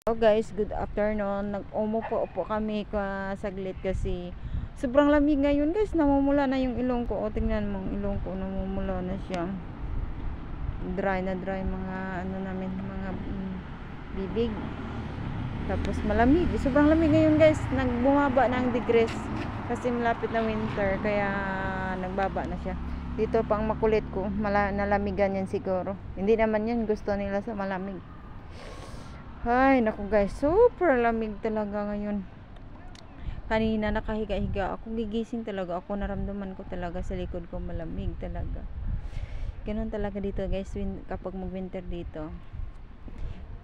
Hello guys, good afternoon. Umupo kami saglit kasi sobrang lamig ngayon guys. Namumula na yung ilong ko. O tingnan mo, ilong ko namumula na siya. Dry na dry mga ano namin, mga bibig. Tapos malamig. Sobrang lamig ngayon guys. Nagbumaba na ang degrees kasi malapit na winter kaya nagbaba na siya. Dito pang makulit ko, nalamigan yan siguro. Hindi naman yan gusto nila sa malamig. Ay, naku guys, super lamig talaga ngayon. Kanina nakahiga-higa ako, gigising talaga ako, naramdaman ko talaga sa likod ko malamig talaga. Ganun talaga dito guys, kapag mag-winter dito.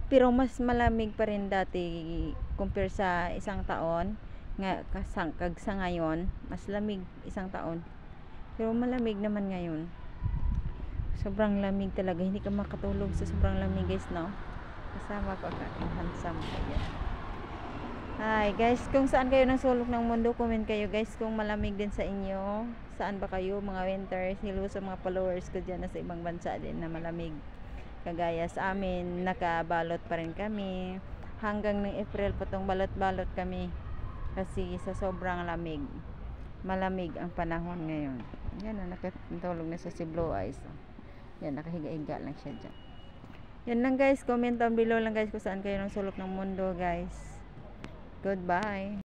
Pero mas malamig pa rin dati compare sa isang taon. Kag sa ngayon, mas lamig isang taon. Pero malamig naman ngayon. Sobrang lamig talaga, hindi ka makatulog sa sobrang lamig guys, no? Kasama ko ang handsome kaya. Hi guys, kung saan kayo ng sulok ng mundo, comment kayo guys kung malamig din sa inyo. Saan ba kayo mga winter? Hello sa mga followers ko dyan na sa ibang bansa din na malamig. Kagaya sa amin, nakabalot pa rin kami. Hanggang ng April patong balot-balot kami. Kasi sa sobrang lamig. Malamig ang panahon ngayon. Yan na, nakatulog na sa si Blue Eyes. Yan, nakahiga-higa lang siya dyan. Yan lang guys, comment down below lang guys kung saan kayo ng sulok ng mundo guys. Goodbye.